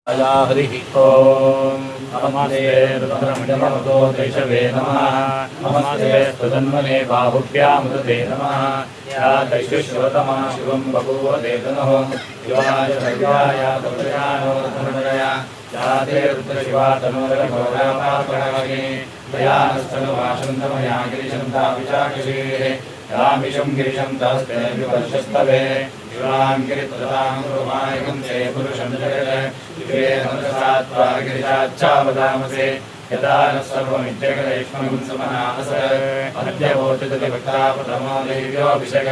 हरिः ॐ नमस्ते रुद्रमण्डलमतो दैशवे नमः नमस्ते सुजन्मने बाहुभ्यामुदते नमः या दैशुश्रोतमा शिवं बभूव देतनः शिवाय सर्वाय तपयानो धर्मया जाते रुद्रशिवा तनोरघोरापापरागे दयानस्तनुवाशन्तमया गिरिशन्तापिशाकिषेः यामिषं गिरिशं तस्ते विवर्षस्तवे शिवां गिरित्रतां रोमायकं ते पुरुषं जगत् शिवे नमसात्वा गिरिशाच्छावदामसे यदा न सर्वमित्यगलेष्मं समनास अद्यवोचितति वक्ता प्रथमो देव्योऽभिषेक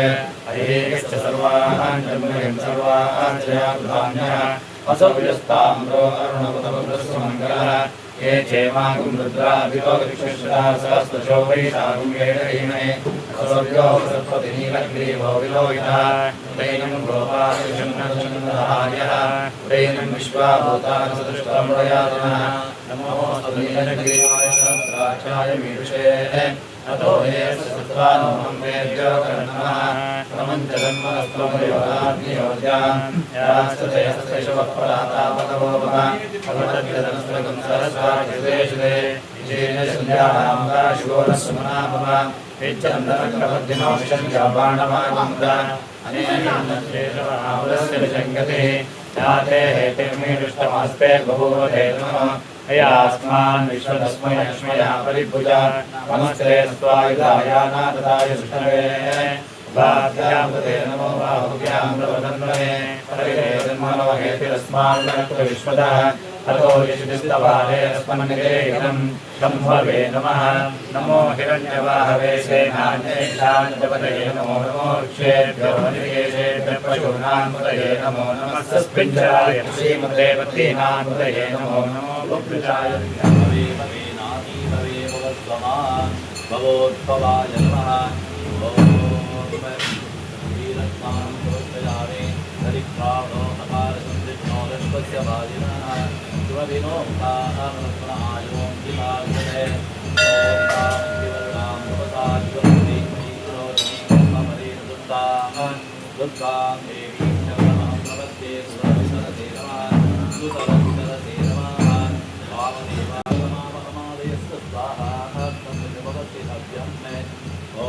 अहेकश्च सर्वान् जन्मयं सर्वाश्रया प्रधान्यः असव्यस्ताम्रो अरुणवतमृतस्वमङ्गलः ये क्षेमागुं रुद्राभिलोकविश्वश्रदा सहस्रशो वैशाखं वेदहीमहे असव्यो सरस्वतीनीलग्रीवो विलोहितः उदैनं गोपालकृष्णचन्द्रहार्यः उदैनं विश्वाभूतानसदृष्टं प्रयातनः नमोऽस्तुनीलग्रीवाय सहस्राक्षाय मीदुषे अतो हे सत्त्वान्महं वेद्यो कर्णमः प्रमञ्चलन्मनस्त्वमयोगाग्नियोद्यां यास्तदेशवःपरातापतवोपः अवतद्यदनस्त्रगं सरस्वाकृतेषुते विजेन सन्ध्यानां काशिगोरस्समनापः विच्छन्दनग्रभद्दिनो विशन्याबाणमागमुदा अनेनान्नश्रेषवहावरस्य विजङ्गतिः याते हेतिर्मीदुष्टमास्ते बभूवते नमः अस्मान् विश्वतस्मै अश्मया परिभुजा नमस्ते स्वायुधायानाथाय सुष्णवे उभाभ्यां तते नमो बाहुभ्यां प्रवदन्महे परिवेदन्मनोहेतिरस्मान् विश्वतः अतो यशुस्तवारे अस्मन्निरेहितं तं भवे नमः नमो हिरण्यवाहवे सेनान्यैषाञ्जपतये नमो नमो ऋक्षेभ्यो निकेशेभ्यः पशूनां मुदये नमो नमः सस्पिञ्जराय श्रीमते पतीनां मुदये नमो नमो गोपृजाय भवे भवेनाति भवे भवत्वमान् भवोद्भवाय नमः वीरस्मान् प्रोत्तयामे हरिप्राणो अपारसंदिग्नो दश्वस्य बालिनः शिवविनो आयो विभागते ओं विवर्णां भवताद्वन्ति मरीरोधनीमरीं दुर्गां देवीं शरणमहं प्रपद्ये सुरसरसे नमः सुतरवितरसे नमः वामदेवागमामहमादयस्य स्वाहा तस्य भवति नव्यं मे ॐ